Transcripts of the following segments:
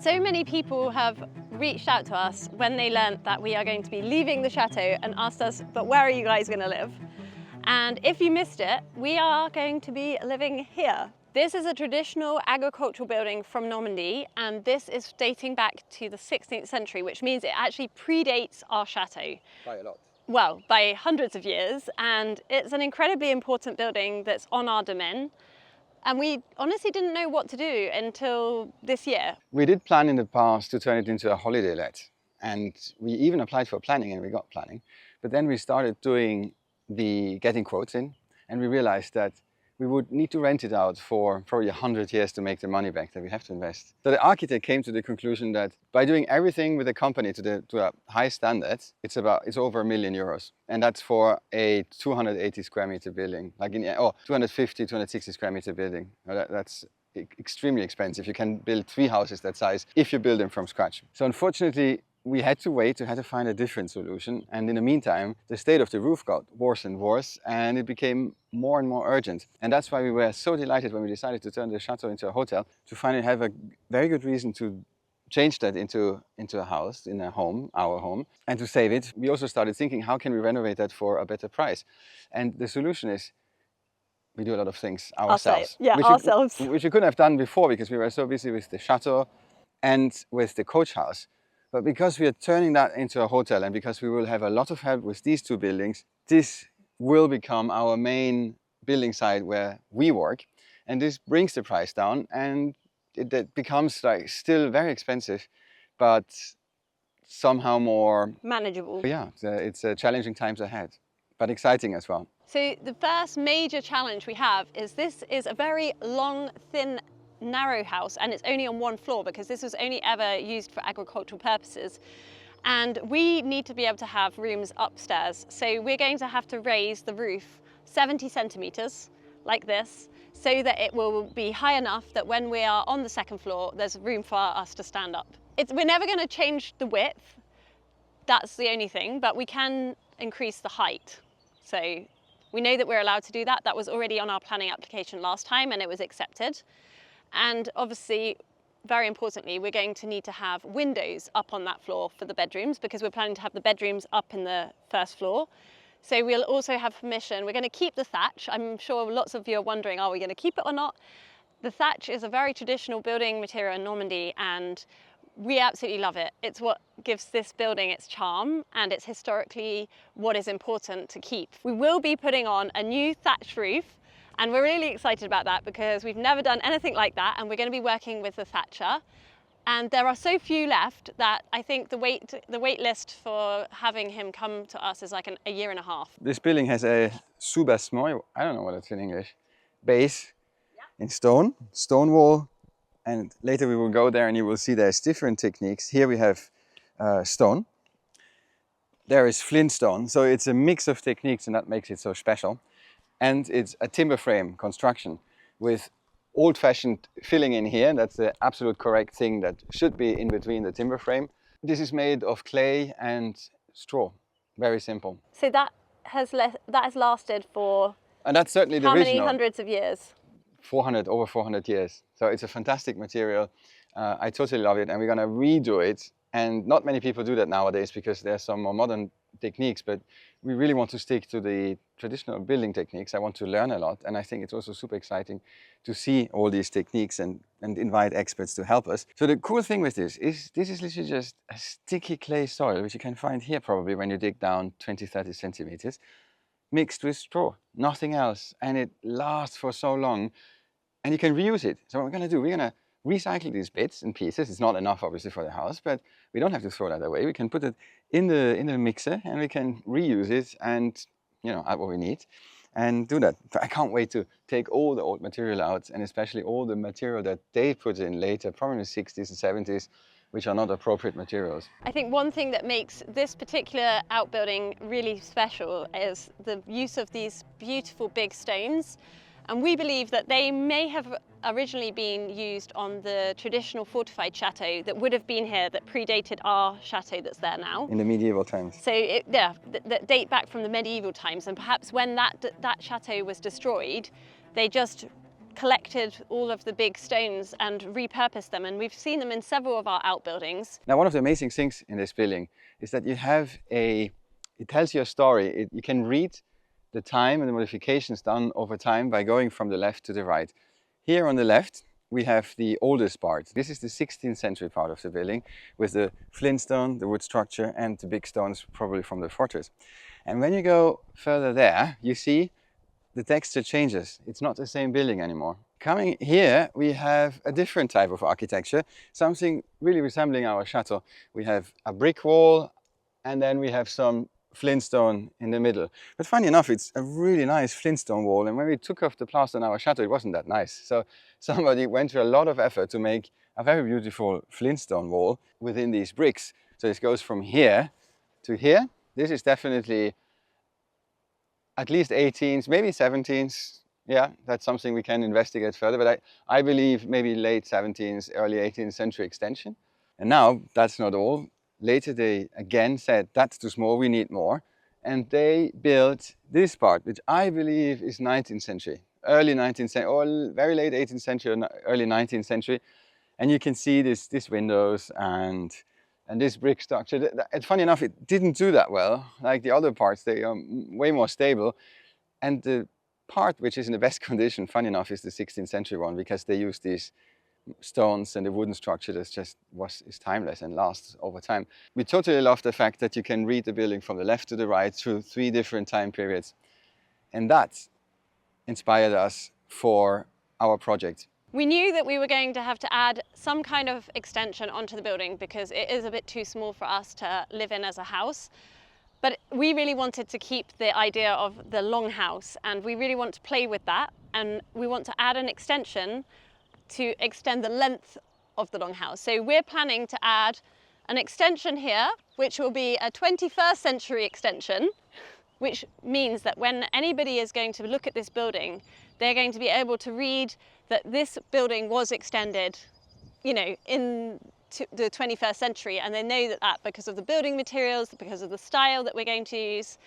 So many people have reached out to us when they learned that we are going to be leaving the chateau and asked us, but where are you guys going to live? And if you missed it, we are going to be living here. This is a traditional agricultural building from Normandy, and this is dating back to the 16th century, which means it actually predates our chateau. By a lot. Well, by hundreds of years, and it's an incredibly important building that's on our domain. And we honestly didn't know what to do until this year. We did plan in the past to turn it into a holiday let, and we even applied for planning and we got planning. But then we started getting quotes in, and we realized that we would need to rent it out for probably 100 years to make the money back that we have to invest. So the architect came to the conclusion that by doing everything with the company to a high standards, it's over €1 million. And that's for a 280 square meter building, 250, 260 square meter building. That's extremely expensive. You can build 3 houses that size if you build them from scratch. So unfortunately, we had to find a different solution. And in the meantime, the state of the roof got worse and worse, and it became more and more urgent. And that's why we were so delighted when we decided to turn the chateau into a hotel, to finally have a very good reason to change that into a house, our home, and to save it. We also started thinking, how can we renovate that for a better price? And the solution is, we do a lot of things ourselves. Which we couldn't have done before because we were so busy with the chateau and with the coach house. But because we are turning that into a hotel, and because we will have a lot of help with these 2 buildings, this will become our main building site where we work. And this brings the price down, and it becomes still very expensive, but somehow more manageable. Yeah, it's challenging times ahead, but exciting as well. So the first major challenge we have is this is a very long, thin, narrow house, and it's only on 1 floor because this was only ever used for agricultural purposes. And we need to be able to have rooms upstairs. So we're going to have to raise the roof 70 centimeters like this, so that it will be high enough that when we are on the 2nd floor, there's room for us to stand up. We're never going to change the width. That's the only thing, but we can increase the height. So we know that we're allowed to do that. That was already on our planning application last time, and it was accepted. And obviously, very importantly, we're going to need to have windows up on that floor for the bedrooms, because we're planning to have the bedrooms up in the 1st floor. So we'll also have permission. We're going to keep the thatch. I'm sure lots of you are wondering, are we going to keep it or not? The thatch is a very traditional building material in Normandy, and we absolutely love it. It's what gives this building its charm, and it's historically what is important to keep. We will be putting on a new thatched roof, and we're really excited about that because we've never done anything like that, and we're going to be working with the thatcher. And there are so few left that I think the wait list for having him come to us is like a year and a half. This building has a soubassement, I don't know what it's in English, base in stone wall. And later we will go there and you will see there's different techniques. Here we have stone. There is flint stone. So it's a mix of techniques, and that makes it so special. And it's a timber frame construction with old-fashioned filling in here. That's the absolute correct thing that should be in between the timber frame. This is made of clay and straw. Very simple. So that has lasted for, and that's certainly the how many original. hundreds of years? Over 400 years. So it's a fantastic material. I totally love it, and we're going to redo it. And not many people do that nowadays because there's some more modern techniques, but we really want to stick to the traditional building techniques. I want to learn a lot, and I think it's also super exciting to see all these techniques and invite experts to help us. So the cool thing with this is literally just a sticky clay soil, which you can find here probably when you dig down 20-30 centimeters, mixed with straw, nothing else, and it lasts for so long, and you can reuse it. So what we're going to do, we're going to recycle these bits and pieces. It's not enough obviously for the house, but we don't have to throw that away. We can put it in the mixer, and we can reuse it and add what we need and do that. I can't wait to take all the old material out, and especially all the material that they put in later, probably in the 60s and 70s, which are not appropriate materials. I think one thing that makes this particular outbuilding really special is the use of these beautiful big stones. And we believe that they may have originally been used on the traditional fortified chateau that would have been here, that predated our chateau that's there now. In the medieval times. So that date back from the medieval times, and perhaps when that chateau was destroyed, they just collected all of the big stones and repurposed them, and we've seen them in several of our outbuildings. Now, one of the amazing things in this building is that you have it tells you a story. You can read the time and the modifications done over time by going from the left to the right. Here on the left, we have the oldest part. This is the 16th century part of the building with the flintstone, the wood structure, and the big stones probably from the fortress. And when you go further there, you see the texture changes. It's not the same building anymore. Coming here, we have a different type of architecture, something really resembling our chateau. We have a brick wall, and then we have some flintstone in the middle. But funny enough, it's a really nice flintstone wall, and when we took off the plaster on our chateau, it wasn't that nice. So somebody went through a lot of effort to make a very beautiful flintstone wall within these bricks. So it goes from here to here. This is definitely at least 18s, maybe 17s. Yeah, that's something we can investigate further, but I believe maybe late 17th, early 18th century extension. And now that's not all. Later they again said, that's too small, we need more. And they built this part, which I believe is 19th century, early 19th century, or very late 18th century, or early 19th century. And you can see these windows and this brick structure. And funny enough, it didn't do that well. Like the other parts, they are way more stable. And the part which is in the best condition, funny enough, is the 16th century one, because they used these stones and the wooden structure that just is timeless and lasts over time. We totally love the fact that you can read the building from the left to the right through 3 different time periods. And that inspired us for our project. We knew that we were going to have to add some kind of extension onto the building because it is a bit too small for us to live in as a house. But we really wanted to keep the idea of the longhouse, and we really want to play with that. And we want to add an extension to extend the length of the longhouse. So we're planning to add an extension here, which will be a 21st century extension, which means that when anybody is going to look at this building, they're going to be able to read that this building was extended, you know, in the 21st century, and they know that because of the building materials, because of the style that we're going to use.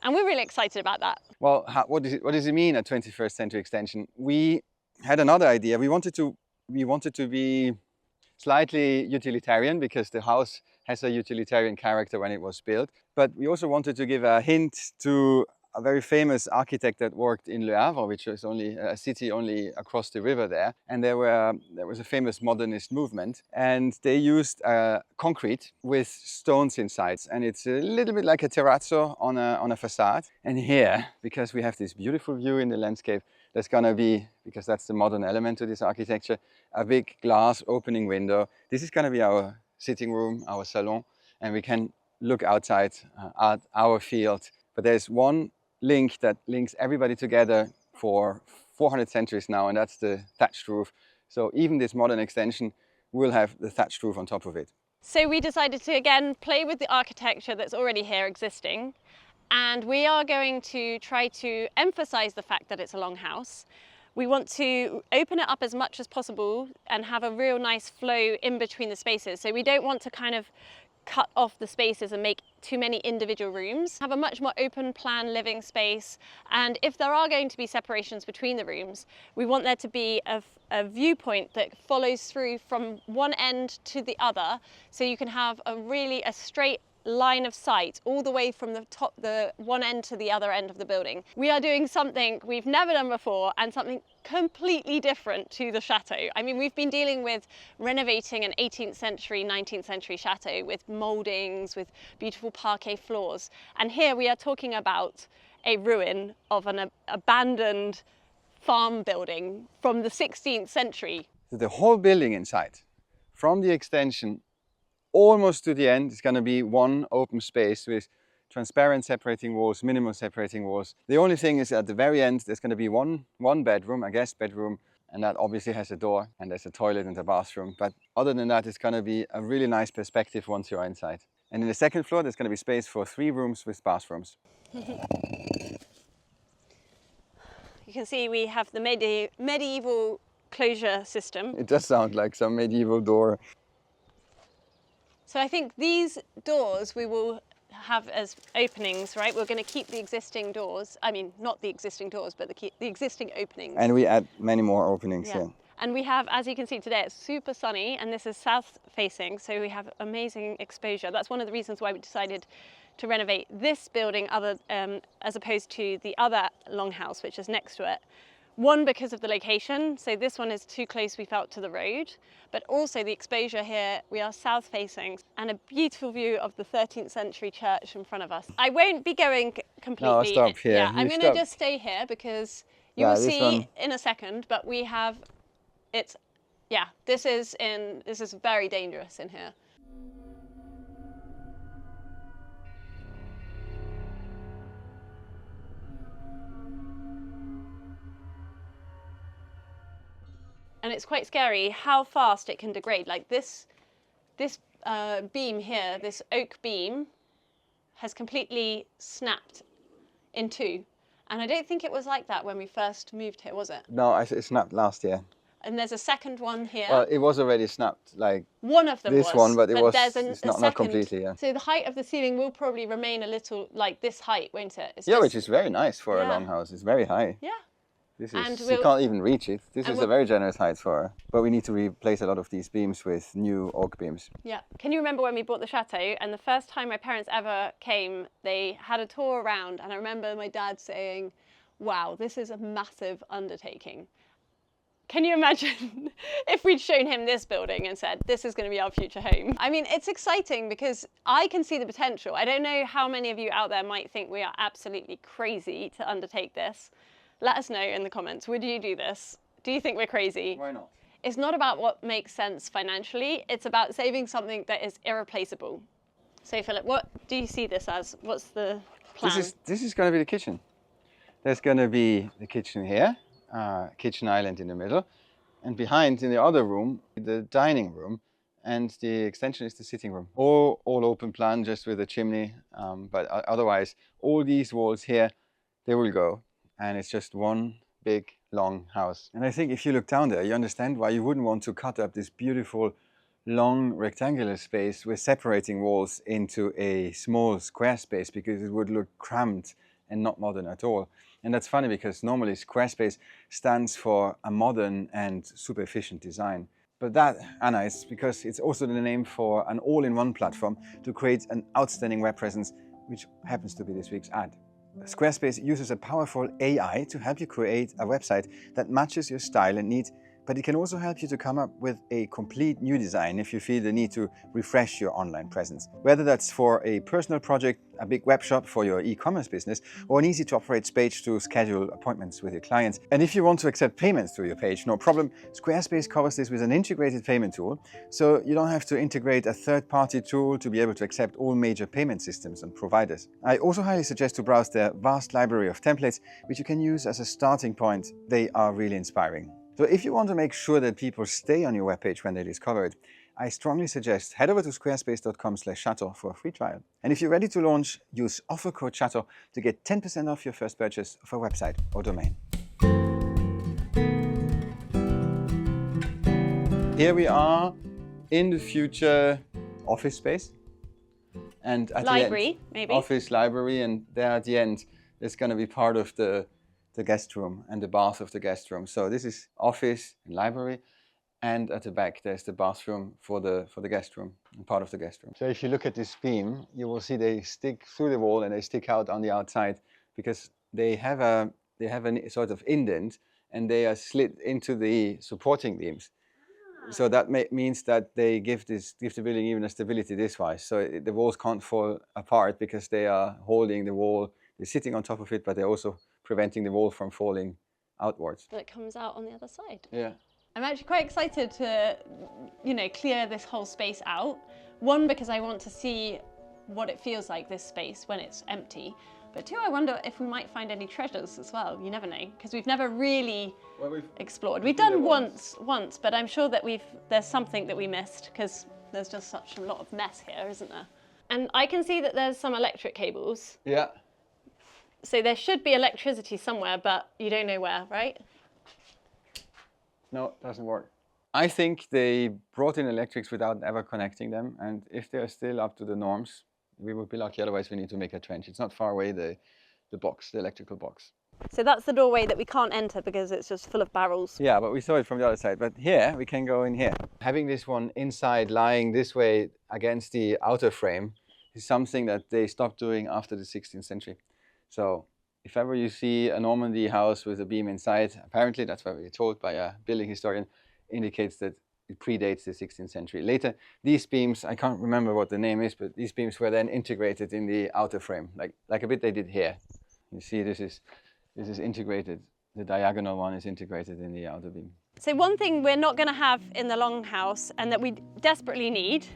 And we're really excited about that. Well, what does it mean, a 21st century extension? We had another idea. We wanted to be slightly utilitarian, because the house has a utilitarian character when it was built. But we also wanted to give a hint to a very famous architect that worked in Le Havre, which is only a city only across the river there. And there was a famous modernist movement, and they used concrete with stones inside. And it's a little bit like a terrazzo on a facade. And here, because we have this beautiful view in the landscape, there's gonna be, because that's the modern element to this architecture, a big glass opening window. This is gonna be our sitting room, our salon, and we can look outside at our field. But there's one link that links everybody together for 400 centuries now, and that's the thatched roof. So even this modern extension will have the thatched roof on top of it. So we decided to again play with the architecture that's already here existing, and we are going to try to emphasize the fact that it's a longhouse. We want to open it up as much as possible and have a real nice flow in between the spaces. So we don't want to kind of cut off the spaces and make too many individual rooms. Have a much more open plan living space, and if there are going to be separations between the rooms, we want there to be a viewpoint that follows through from one end to the other, so you can have a straight line of sight all the way from the one end to the other end of the building. We are doing something we've never done before, and something completely different to the chateau. I mean, we've been dealing with renovating an 18th century, 19th century chateau with mouldings, with beautiful parquet floors. And here we are talking about a ruin of an abandoned farm building from the 16th century. The whole building inside, from the extension almost to the end, is going to be one open space with transparent separating walls, minimal separating walls. The only thing is, at the very end, there's going to be one bedroom, a guest bedroom, and that obviously has a door, and there's a toilet and a bathroom. But other than that, it's going to be a really nice perspective once you're inside. And in the second floor, there's going to be space for 3 rooms with bathrooms. You can see we have the medieval closure system. It does sound like some medieval door. So I think these doors we will have as openings, right? We're going to keep the existing doors. I mean, not the existing doors, but the existing openings. And we add many more openings Yeah. here. And we have, as you can see today, it's super sunny, and this is south facing, so we have amazing exposure. That's one of the reasons why we decided to renovate this building as opposed to the other longhouse, which is next to it. One, because of the location, so this one is too close, we felt, to the road, but also the exposure here, we are south facing, and a beautiful view of the 13th century church in front of us. I won't be going completely. No, stop here. Yeah, I'm You going to stop. just stay here because you will this see one. in a second, but we have, this is very dangerous in here. And it's quite scary how fast it can degrade. Like this beam here, this oak beam, has completely snapped in two. And I don't think it was like that when we first moved here, was it? No, it snapped last year. And there's a second one here. Well, it was already snapped, like one of them this was, one, but it's not completely. Yeah. So the height of the ceiling will probably remain a little like this height, won't it? It's Which is very nice for a Yeah. longhouse. It's very high. Yeah. This And is, you can't even reach it. This is a we'll- very generous height for, but we need to replace a lot of these beams with new oak beams. Yeah. Can you remember when we bought the chateau, and the first time my parents ever came, they had a tour around, and I remember my dad saying, wow, this is a massive undertaking. Can you imagine if we'd shown him this building and said, this is going to be our future home? I mean, it's exciting because I can see the potential. I don't know how many of you out there might think we are absolutely crazy to undertake this. Let us know in the comments. Would you do this? Do you think we're crazy? Why not? It's not about what makes sense financially. It's about saving something that is irreplaceable. So Philip, what do you see this as? What's the plan? This is going to be the kitchen. There's going to be the kitchen here, kitchen island in the middle, and behind in the other room, the dining room, and the extension is the sitting room. All open plan, just with a chimney, but otherwise, all these walls here, they will go, and it's just one big, long house. And I think if you look down there, you understand why you wouldn't want to cut up this beautiful, long rectangular space with separating walls into a small square space, because it would look cramped and not modern at all. And that's funny because normally Squarespace stands for a modern and super efficient design. But that, Anna, is because it's also the name for an all-in-one platform to create an outstanding web presence, which happens to be this week's ad. Squarespace uses a powerful AI to help you create a website that matches your style and needs, but it can also help you to come up with a complete new design if you feel the need to refresh your online presence. Whether that's for a personal project, a big web shop for your e-commerce business, or an easy-to-operate page to schedule appointments with your clients. And if you want to accept payments through your page, no problem. Squarespace covers this with an integrated payment tool, so you don't have to integrate a third-party tool to be able to accept all major payment systems and providers. I also highly suggest to browse their vast library of templates, which you can use as a starting point. They are really inspiring. So if you want to make sure that people stay on your webpage when they discover it, I strongly suggest head over to squarespace.com/chateau for a free trial. And if you're ready to launch, use offer code chateau to get 10% off your first purchase of a website or domain. Here we are in the future office space. And at Library, the end, maybe. Office, library, and there at the end, there's going to be part of the guest room and the bath of the guest room. So this is office and library, and at the back there's the bathroom for the guest room and part of the guest room. So if you look at this beam, you will see they stick through the wall and they stick out on the outside because they have a sort of indent and they are slid into the supporting beams. So that means that they give the building even a stability this wise. So the walls can't fall apart because they are holding the wall. They're sitting on top of it, but they're also preventing the wall from falling outwards. That comes out on the other side. Yeah. I'm actually quite excited to, clear this whole space out. One, because I want to see what it feels like, this space, when it's empty. But two, I wonder if we might find any treasures as well. You never know, because we've never really explored. We've done once, but I'm sure that there's something that we missed, because there's just such a lot of mess here, isn't there? And I can see that there's some electric cables. Yeah. So there should be electricity somewhere, but you don't know where, right? No, it doesn't work. I think they brought in electrics without ever connecting them, and if they're still up to the norms, we would be lucky. Otherwise, we need to make a trench. It's not far away, the box, the electrical box. So that's the doorway that we can't enter because it's just full of barrels. Yeah, but we saw it from the other side. But here, we can go in here. Having this one inside, lying this way against the outer frame, is something that they stopped doing after the 16th century. So if ever you see a Normandy house with a beam inside, apparently that's what we're told by a building historian, indicates that it predates the 16th century. Later, these beams, I can't remember what the name is, but these beams were then integrated in the outer frame, like a bit they did here. You see, this is integrated. The diagonal one is integrated in the outer beam. So one thing we're not going to have in the longhouse and that we desperately need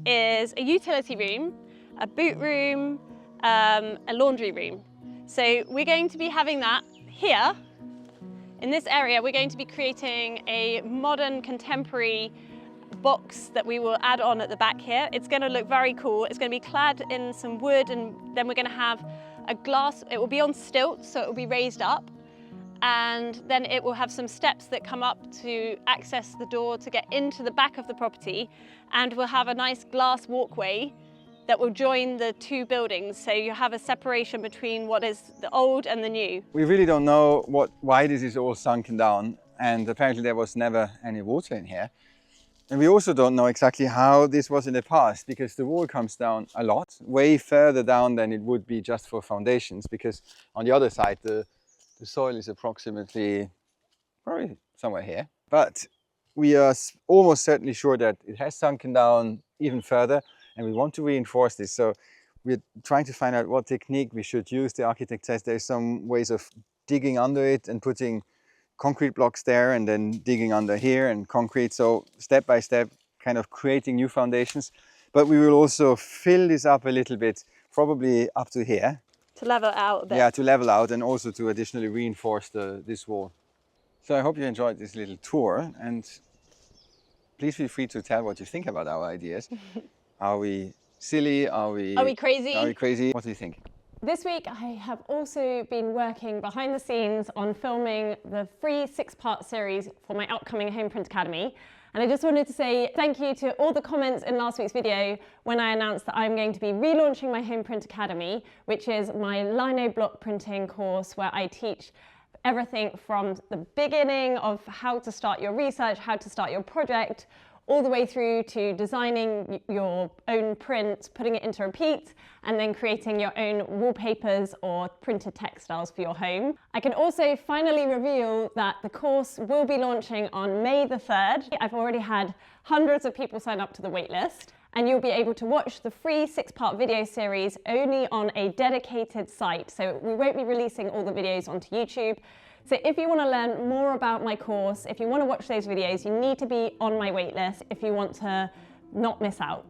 is a utility room, a boot room, a laundry room. So we're going to be having that here. In this area, we're going to be creating a modern, contemporary box that we will add on at the back here. It's going to look very cool. It's going to be clad in some wood, and then we're going to have a glass. It will be on stilts, so it will be raised up. And then it will have some steps that come up to access the door to get into the back of the property. And we'll have a nice glass walkway that will join the two buildings, so you have a separation between what is the old and the new. We really don't know why this is all sunken down, and apparently there was never any water in here. And we also don't know exactly how this was in the past, because the wall comes down a lot, way further down than it would be just for foundations, because on the other side the soil is approximately probably somewhere here. But we are almost certainly sure that it has sunken down even further, and we want to reinforce this. So we're trying to find out what technique we should use. The architect says there's some ways of digging under it and putting concrete blocks there and then digging under here and concrete. So step by step, kind of creating new foundations. But we will also fill this up a little bit, probably up to here. To level it out a bit. Yeah, to level out and also to additionally reinforce this wall. So I hope you enjoyed this little tour, and please feel free to tell what you think about our ideas. Are we silly? Are we crazy? Are we crazy? What do you think? This week I have also been working behind the scenes on filming the free 6-part series for my upcoming Home Print Academy. And I just wanted to say thank you to all the comments in last week's video when I announced that I'm going to be relaunching my Home Print Academy, which is my lino block printing course where I teach everything from the beginning of how to start your research, how to start your project, all the way through to designing your own print, putting it into Repeat, and then creating your own wallpapers or printed textiles for your home. I can also finally reveal that the course will be launching on May the 3rd. I've already had hundreds of people sign up to the waitlist, and you'll be able to watch the free 6-part video series only on a dedicated site. So we won't be releasing all the videos onto YouTube. So if you want to learn more about my course, if you want to watch those videos, you need to be on my waitlist if you want to not miss out.